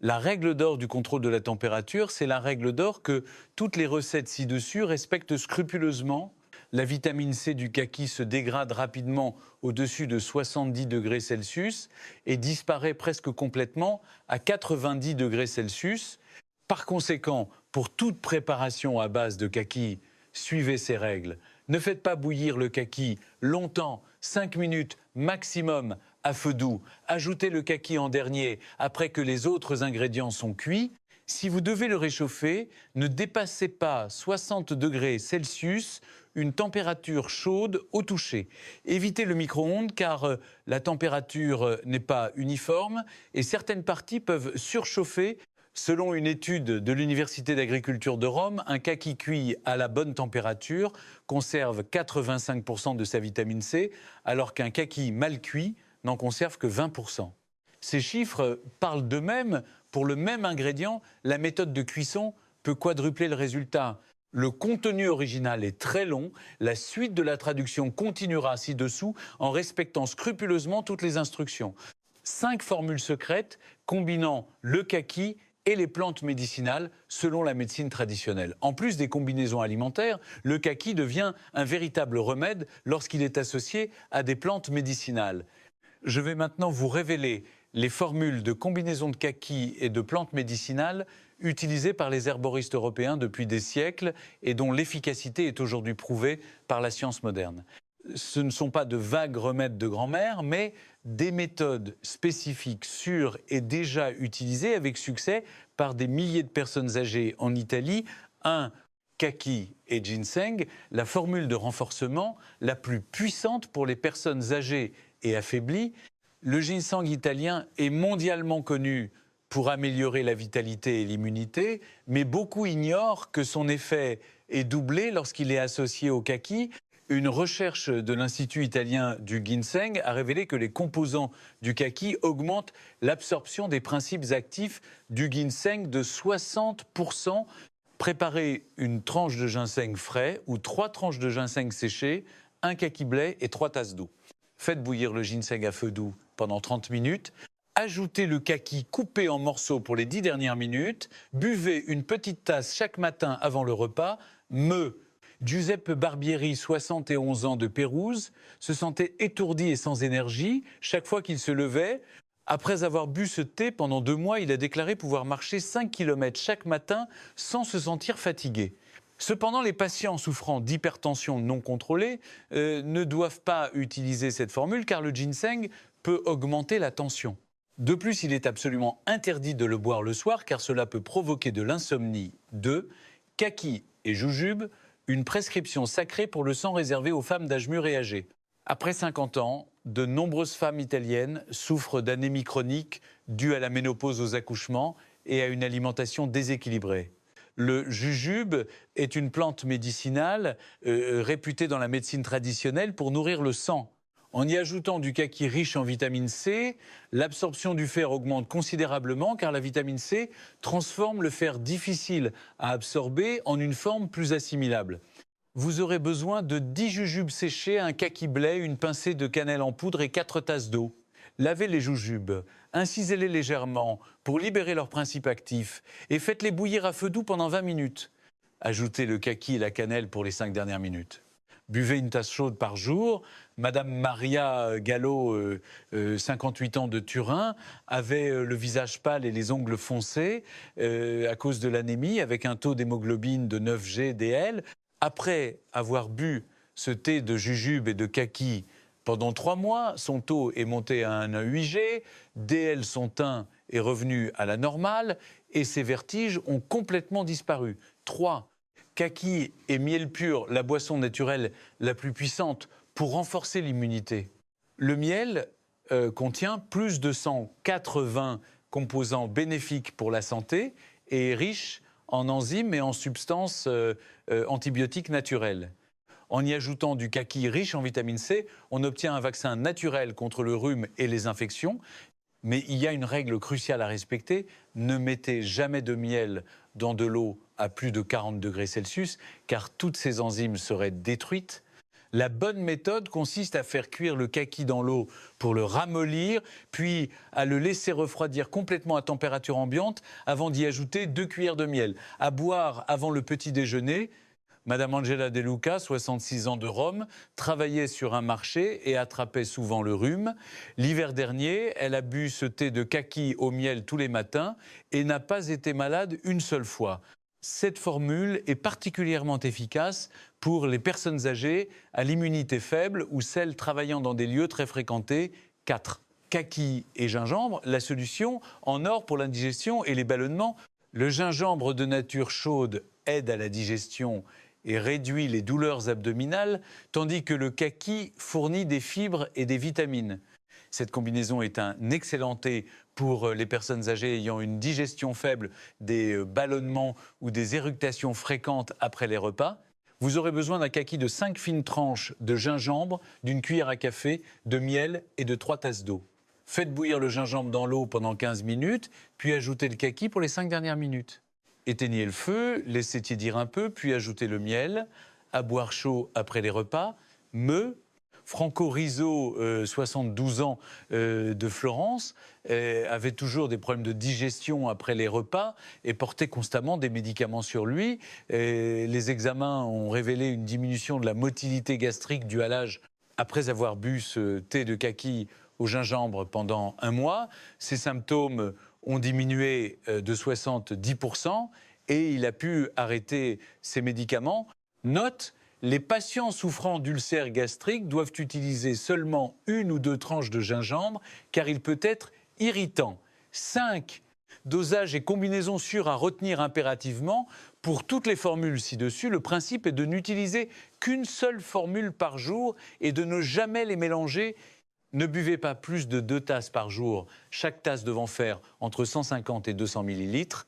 La règle d'or du contrôle de la température, c'est la règle d'or que toutes les recettes ci-dessus respectent scrupuleusement. La vitamine C du kaki se dégrade rapidement au-dessus de 70 degrés Celsius et disparaît presque complètement à 90 degrés Celsius. Par conséquent, pour toute préparation à base de kaki, suivez ces règles. Ne faites pas bouillir le kaki longtemps, 5 minutes maximum à feu doux. Ajoutez le kaki en dernier après que les autres ingrédients sont cuits. Si vous devez le réchauffer, ne dépassez pas 60 degrés Celsius, une température chaude au toucher. Évitez le micro-ondes car la température n'est pas uniforme et certaines parties peuvent surchauffer. Selon une étude de l'Université d'agriculture de Rome, un kaki cuit à la bonne température conserve 85% de sa vitamine C, alors qu'un kaki mal cuit n'en conserve que 20%. Ces chiffres parlent d'eux-mêmes. Pour le même ingrédient, la méthode de cuisson peut quadrupler le résultat. Le contenu original est très long. La suite de la traduction continuera ci-dessous en respectant scrupuleusement toutes les instructions. 5 formules secrètes combinant le kaki et les plantes médicinales selon la médecine traditionnelle. En plus des combinaisons alimentaires, le kaki devient un véritable remède lorsqu'il est associé à des plantes médicinales. Je vais maintenant vous révéler les formules de combinaison de kaki et de plantes médicinales utilisées par les herboristes européens depuis des siècles et dont l'efficacité est aujourd'hui prouvée par la science moderne. Ce ne sont pas de vagues remèdes de grand-mère, mais des méthodes spécifiques, sûres et déjà utilisées avec succès par des milliers de personnes âgées en Italie. Kaki et ginseng, la formule de renforcement la plus puissante pour les personnes âgées et affaiblies. Le ginseng italien est mondialement connu pour améliorer la vitalité et l'immunité, mais beaucoup ignorent que son effet est doublé lorsqu'il est associé au kaki. Une recherche de l'Institut italien du ginseng a révélé que les composants du kaki augmentent l'absorption des principes actifs du ginseng de 60%. Préparez une tranche de ginseng frais ou 3 tranches de ginseng séché, un kaki blé et 3 tasses d'eau. Faites bouillir le ginseng à feu doux pendant 30 minutes. Ajoutez le kaki coupé en morceaux pour les 10 dernières minutes. Buvez une petite tasse chaque matin avant le repas. Giuseppe Barbieri, 71 ans, de Pérouse, se sentait étourdi et sans énergie chaque fois qu'il se levait. Après avoir bu ce thé pendant 2 mois, il a déclaré pouvoir marcher 5 km chaque matin sans se sentir fatigué. Cependant, les patients souffrant d'hypertension non contrôlée ne doivent pas utiliser cette formule car le ginseng peut augmenter la tension. De plus, il est absolument interdit de le boire le soir car cela peut provoquer de l'insomnie. Kaki et jujube, une prescription sacrée pour le sang réservé aux femmes d'âge mûr et âgé. Après 50 ans, de nombreuses femmes italiennes souffrent d'anémie chronique due à la ménopause aux accouchements et à une alimentation déséquilibrée. Le jujube est une plante médicinale réputée dans la médecine traditionnelle pour nourrir le sang. En y ajoutant du kaki riche en vitamine C, l'absorption du fer augmente considérablement car la vitamine C transforme le fer difficile à absorber en une forme plus assimilable. Vous aurez besoin de 10 jujubes séchés, un kaki blé, une pincée de cannelle en poudre et 4 tasses d'eau. Lavez les jujubes, incisez-les légèrement pour libérer leurs principes actifs et faites-les bouillir à feu doux pendant 20 minutes. Ajoutez le kaki et la cannelle pour les 5 dernières minutes. Buvez une tasse chaude par jour. Madame Maria Gallo, 58 ans, de Turin, avait le visage pâle et les ongles foncés à cause de l'anémie, avec un taux d'hémoglobine de 9 G/dl. Après avoir bu ce thé de jujube et de kaki pendant 3 mois. Son taux est monté à 1,8 G. DL, son teint est revenu à la normale et ses vertiges ont complètement disparu. 3. Kaki et miel pur, la boisson naturelle la plus puissante pour renforcer l'immunité. Le miel contient plus de 180 composants bénéfiques pour la santé et est riche en enzymes et en substances antibiotiques naturelles. En y ajoutant du kaki riche en vitamine C, on obtient un vaccin naturel contre le rhume et les infections. Mais il y a une règle cruciale à respecter, ne mettez jamais de miel dans de l'eau à plus de 40 degrés Celsius, car toutes ces enzymes seraient détruites. La bonne méthode consiste à faire cuire le kaki dans l'eau pour le ramollir, puis à le laisser refroidir complètement à température ambiante avant d'y ajouter 2 cuillères de miel. À boire avant le petit déjeuner. Madame Angela De Luca, 66 ans de Rome, travaillait sur un marché et attrapait souvent le rhume. L'hiver dernier, elle a bu ce thé de kaki au miel tous les matins et n'a pas été malade une seule fois. Cette formule est particulièrement efficace pour les personnes âgées à l'immunité faible ou celles travaillant dans des lieux très fréquentés. 4. Kaki et gingembre, la solution en or pour l'indigestion et les ballonnements. Le gingembre de nature chaude aide à la digestion et réduit les douleurs abdominales, tandis que le kaki fournit des fibres et des vitamines. Cette combinaison est un excellent thé pour les personnes âgées ayant une digestion faible, des ballonnements ou des éructations fréquentes après les repas. Vous aurez besoin d'un kaki de 5 fines tranches de gingembre, d'une cuillère à café, de miel et de 3 tasses d'eau. Faites bouillir le gingembre dans l'eau pendant 15 minutes, puis ajoutez le kaki pour les 5 dernières minutes. Éteignez le feu, laissez tiédir un peu, puis ajoutez le miel. À boire chaud après les repas. Franco Rizzo, 72 ans, de Florence, avait toujours des problèmes de digestion après les repas et portait constamment des médicaments sur lui. Les examens ont révélé une diminution de la motilité gastrique due à l'âge après avoir bu ce thé de kaki au gingembre pendant 1 mois. Ses symptômes ont diminué de 70% et il a pu arrêter ses médicaments. Note, les patients souffrant d'ulcères gastriques doivent utiliser seulement 1 ou 2 tranches de gingembre car il peut être irritant. 5. Dosage et combinaison sûre à retenir impérativement. Pour toutes les formules ci-dessus, le principe est de n'utiliser qu'une seule formule par jour et de ne jamais les mélanger. Ne buvez pas plus de 2 tasses par jour, chaque tasse devant faire entre 150 et 200 millilitres.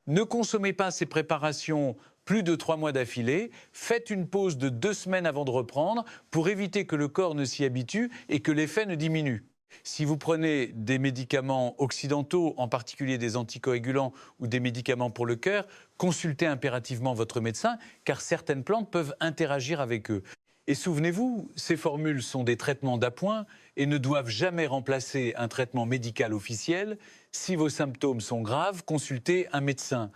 Ne consommez pas ces préparations plus de 3 mois d'affilée. Faites une pause de 2 semaines avant de reprendre pour éviter que le corps ne s'y habitue et que l'effet ne diminue. Si vous prenez des médicaments occidentaux, en particulier des anticoagulants ou des médicaments pour le cœur, consultez impérativement votre médecin car certaines plantes peuvent interagir avec eux. Et souvenez-vous, ces formules sont des traitements d'appoint et ne doivent jamais remplacer un traitement médical officiel. Si vos symptômes sont graves, consultez un médecin.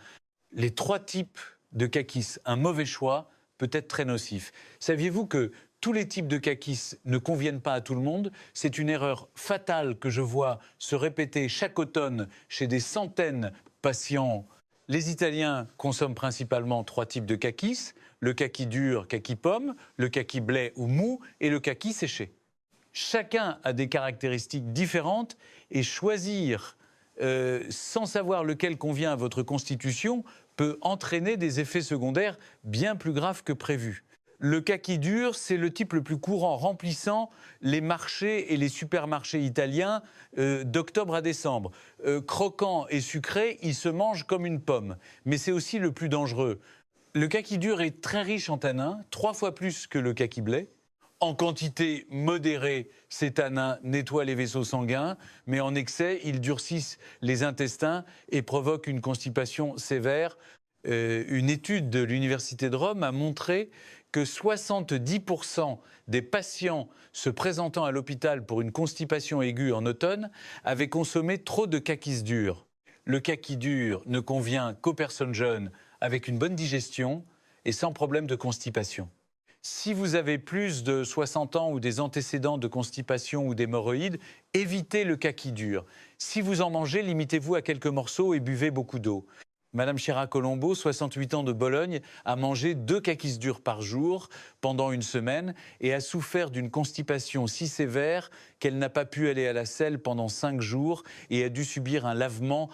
Les 3 types de kakis, un mauvais choix peut être très nocif. Saviez-vous que tous les types de kakis ne conviennent pas à tout le monde? C'est une erreur fatale que je vois se répéter chaque automne chez des centaines de patients. Les Italiens consomment principalement 3 types de kakis, le kaki dur, kaki pomme, le kaki blé ou mou et le kaki séché. Chacun a des caractéristiques différentes et choisir sans savoir lequel convient à votre constitution peut entraîner des effets secondaires bien plus graves que prévu. Le kaki dur, c'est le type le plus courant, remplissant les marchés et les supermarchés italiens d'octobre à décembre. Croquant et sucré, il se mange comme une pomme, mais c'est aussi le plus dangereux. Le kaki dur est très riche en tanins, 3 fois plus que le kaki blé. En quantité modérée, ces tanins nettoient les vaisseaux sanguins, mais en excès, ils durcissent les intestins et provoquent une constipation sévère. Une étude de l'Université de Rome a montré que 70% des patients se présentant à l'hôpital pour une constipation aiguë en automne avaient consommé trop de kakis durs. Le kaki dur ne convient qu'aux personnes jeunes avec une bonne digestion et sans problème de constipation. Si vous avez plus de 60 ans ou des antécédents de constipation ou d'hémorroïdes, évitez le kaki dur. Si vous en mangez, limitez-vous à quelques morceaux et buvez beaucoup d'eau. Madame Chira-Colombo, 68 ans de Bologne, a mangé 2 kakis durs par jour pendant une semaine et a souffert d'une constipation si sévère qu'elle n'a pas pu aller à la selle pendant 5 jours et a dû subir un lavement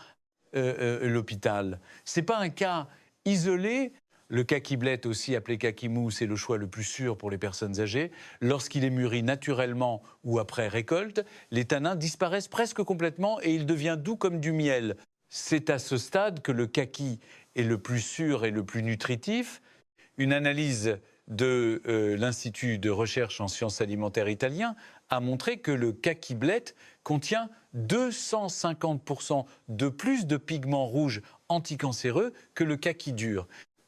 à l'hôpital. Ce n'est pas un cas isolé. Le kaki-blette, aussi appelé kaki-mou, c'est le choix le plus sûr pour les personnes âgées. Lorsqu'il est mûri naturellement ou après récolte, les tanins disparaissent presque complètement et il devient doux comme du miel. C'est à ce stade que le kaki est le plus sûr et le plus nutritif. Une analyse de l'Institut de recherche en sciences alimentaires italien a montré que le kaki-blette contient 250% de plus de pigments rouges anticancéreux que le kaki dur.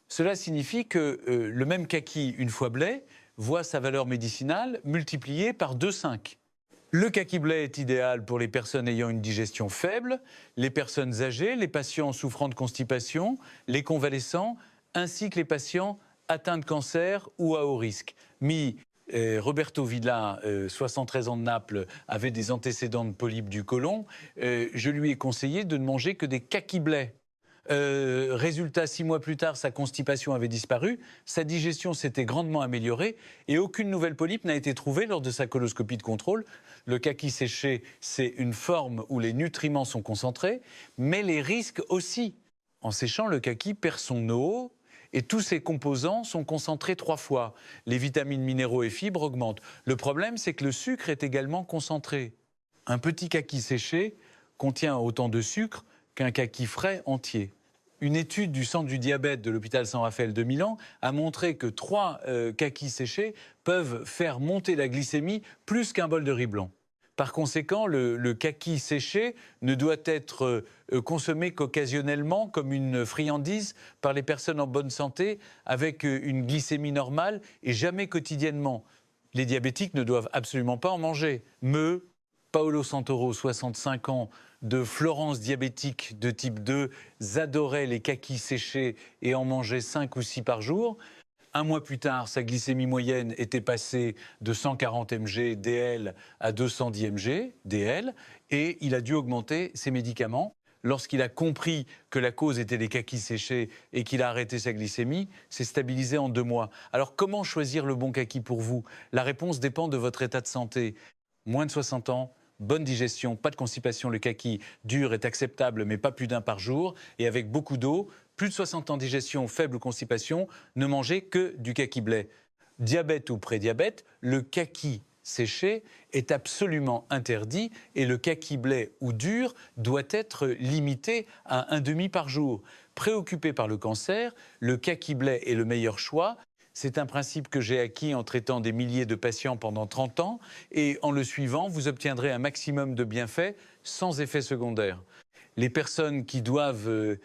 Cela signifie que le même kaki, une fois blé, voit sa valeur médicinale multipliée par 2,5. Le kaki-blé est idéal pour les personnes ayant une digestion faible, les personnes âgées, les patients souffrant de constipation, les convalescents, ainsi que les patients atteints de cancer ou à haut risque. Roberto Villa, 73 ans de Naples, avait des antécédents de polypes du côlon. Je lui ai conseillé de ne manger que des kaki-blés. Résultat, 6 mois plus tard, sa constipation avait disparu, sa digestion s'était grandement améliorée et aucune nouvelle polype n'a été trouvée lors de sa coloscopie de contrôle. Le kaki séché, c'est une forme où les nutriments sont concentrés, mais les risques aussi. En séchant, le kaki perd son eau et tous ses composants sont concentrés 3 fois. Les vitamines, minéraux et fibres augmentent. Le problème, c'est que le sucre est également concentré. Un petit kaki séché contient autant de sucre qu'un kaki frais entier. Une étude du Centre du diabète de l'hôpital Saint-Raphaël de Milan a montré que 3 kakis séchés peuvent faire monter la glycémie plus qu'un bol de riz blanc. Par conséquent, le kaki séché ne doit être consommé qu'occasionnellement comme une friandise par les personnes en bonne santé avec une glycémie normale et jamais quotidiennement. Les diabétiques ne doivent absolument pas en manger. Paolo Santoro, 65 ans, de Florence diabétique de type 2, adorait les kakis séchés et en mangeait 5 ou 6 par jour. 1 mois plus tard, sa glycémie moyenne était passée de 140 mg DL à 210 mg DL et il a dû augmenter ses médicaments. Lorsqu'il a compris que la cause était les kakis séchés et qu'il a arrêté sa glycémie, c'est stabilisé en 2 mois. Alors comment choisir le bon kaki pour vous? La réponse dépend de votre état de santé. Moins de 60 ans, bonne digestion, pas de constipation, le kaki dur est acceptable, mais pas plus d'1 par jour, et avec beaucoup d'eau. Plus de 60 ans de digestion, faible constipation, ne mangez que du kaki-blé. Diabète ou prédiabète, le kaki séché est absolument interdit et le kaki-blé ou dur doit être limité à 1,5 par jour. Préoccupé par le cancer, le kaki-blé est le meilleur choix. C'est un principe que j'ai acquis en traitant des milliers de patients pendant 30 ans et en le suivant, vous obtiendrez un maximum de bienfaits sans effet secondaire. Les personnes qui doivent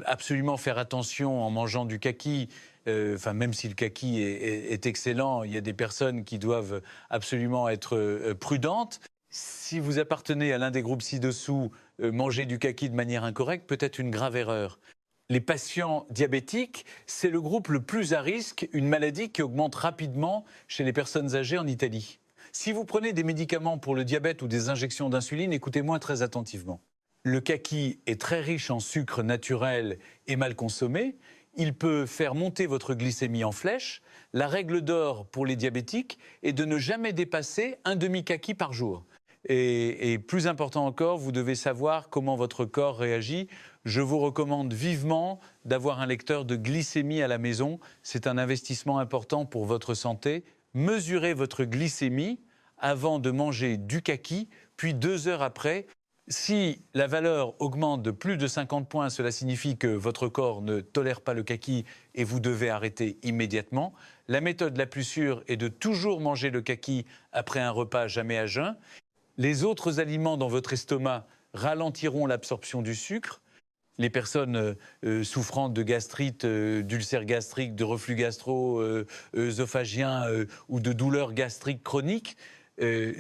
absolument faire attention en mangeant du kaki, même si le kaki est excellent, il y a des personnes qui doivent absolument être prudentes. Si vous appartenez à l'un des groupes ci-dessous, manger du kaki de manière incorrecte peut être une grave erreur. Les patients diabétiques, c'est le groupe le plus à risque, une maladie qui augmente rapidement chez les personnes âgées en Italie. Si vous prenez des médicaments pour le diabète ou des injections d'insuline, écoutez-moi très attentivement. Le kaki est très riche en sucre naturel et mal consommé. Il peut faire monter votre glycémie en flèche. La règle d'or pour les diabétiques est de ne jamais dépasser 1,5 kaki par jour. Et plus important encore, vous devez savoir comment votre corps réagit. Je vous recommande vivement d'avoir un lecteur de glycémie à la maison. C'est un investissement important pour votre santé. Mesurez votre glycémie avant de manger du kaki, puis 2 heures après. Si la valeur augmente de plus de 50 points, cela signifie que votre corps ne tolère pas le kaki et vous devez arrêter immédiatement. La méthode la plus sûre est de toujours manger le kaki après un repas, jamais à jeun. Les autres aliments dans votre estomac ralentiront l'absorption du sucre. Les personnes souffrant de gastrite, d'ulcères gastriques, de reflux gastro-œsophagien ou de douleurs gastriques chroniques,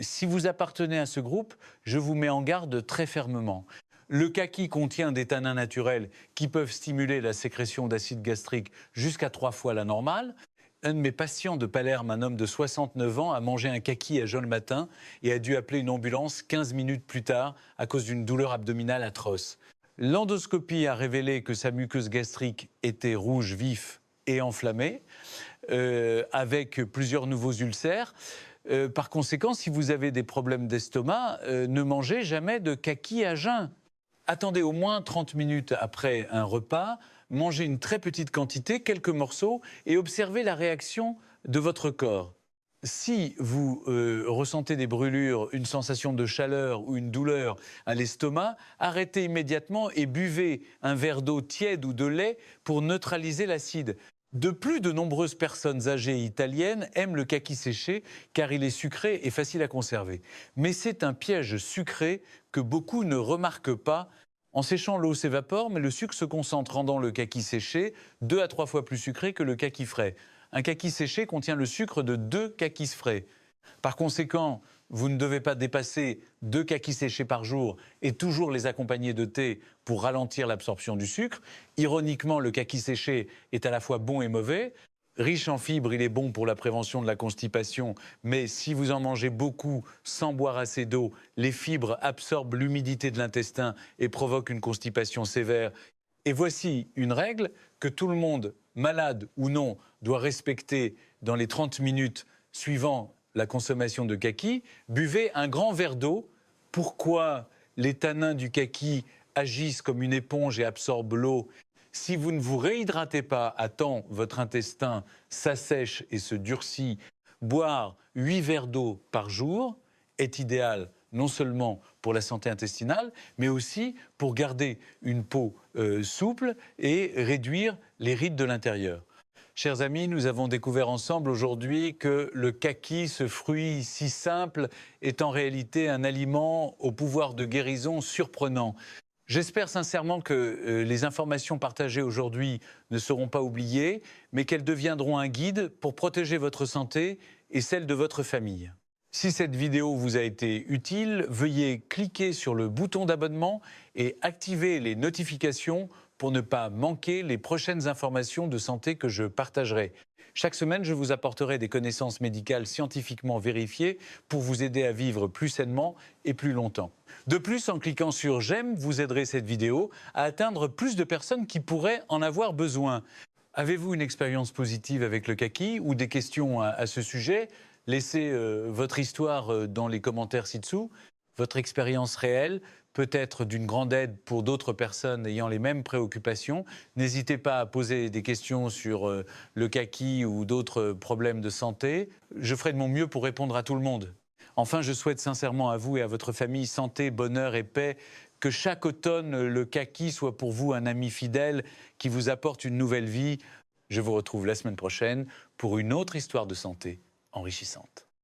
si vous appartenez à ce groupe, je vous mets en garde très fermement. Le kaki contient des tanins naturels qui peuvent stimuler la sécrétion d'acide gastrique jusqu'à 3 fois la normale. Un de mes patients de Palerme, un homme de 69 ans, a mangé un kaki à jeun le matin et a dû appeler une ambulance 15 minutes plus tard à cause d'une douleur abdominale atroce. L'endoscopie a révélé que sa muqueuse gastrique était rouge vif et enflammée, avec plusieurs nouveaux ulcères. Par conséquent, si vous avez des problèmes d'estomac, ne mangez jamais de kaki à jeun. Attendez au moins 30 minutes après un repas, mangez une très petite quantité, quelques morceaux, et observez la réaction de votre corps. Si vous ressentez des brûlures, une sensation de chaleur ou une douleur à l'estomac, arrêtez immédiatement et buvez un verre d'eau tiède ou de lait pour neutraliser l'acide. De plus, de nombreuses personnes âgées italiennes aiment le kaki séché car il est sucré et facile à conserver. Mais c'est un piège sucré que beaucoup ne remarquent pas. En séchant, l'eau s'évapore, mais le sucre se concentre, rendant le kaki séché 2 à 3 fois plus sucré que le kaki frais. Un kaki séché contient le sucre de 2 kakis frais. Par conséquent, vous ne devez pas dépasser 2 kakis séchés par jour et toujours les accompagner de thé pour ralentir l'absorption du sucre. Ironiquement, le kaki séché est à la fois bon et mauvais. Riche en fibres, il est bon pour la prévention de la constipation, mais si vous en mangez beaucoup sans boire assez d'eau, les fibres absorbent l'humidité de l'intestin et provoquent une constipation sévère. Et voici une règle que tout le monde, malade ou non, doit respecter dans les 30 minutes suivant la consommation de kaki. Buvez un grand verre d'eau. Pourquoi les tanins du kaki agissent comme une éponge et absorbent l'eau? Si vous ne vous réhydratez pas à temps, votre intestin s'assèche et se durcit. Boire 8 verres d'eau par jour est idéal non seulement pour la santé intestinale, mais aussi pour garder une peau souple et réduire les rides de l'intérieur. Chers amis, nous avons découvert ensemble aujourd'hui que le kaki, ce fruit si simple, est en réalité un aliment au pouvoir de guérison surprenant. J'espère sincèrement que les informations partagées aujourd'hui ne seront pas oubliées, mais qu'elles deviendront un guide pour protéger votre santé et celle de votre famille. Si cette vidéo vous a été utile, veuillez cliquer sur le bouton d'abonnement et activer les notifications pour ne pas manquer les prochaines informations de santé que je partagerai. Chaque semaine, je vous apporterai des connaissances médicales scientifiquement vérifiées pour vous aider à vivre plus sainement et plus longtemps. De plus, en cliquant sur « J'aime », vous aiderez cette vidéo à atteindre plus de personnes qui pourraient en avoir besoin. Avez-vous une expérience positive avec le kaki ou des questions à ce sujet? Laissez votre histoire dans les commentaires ci-dessous. Votre expérience réelle peut être d'une grande aide pour d'autres personnes ayant les mêmes préoccupations. N'hésitez pas à poser des questions sur le kaki ou d'autres problèmes de santé. Je ferai de mon mieux pour répondre à tout le monde. Enfin, je souhaite sincèrement à vous et à votre famille santé, bonheur et paix. Que chaque automne, le kaki soit pour vous un ami fidèle qui vous apporte une nouvelle vie. Je vous retrouve la semaine prochaine pour une autre histoire de santé enrichissante.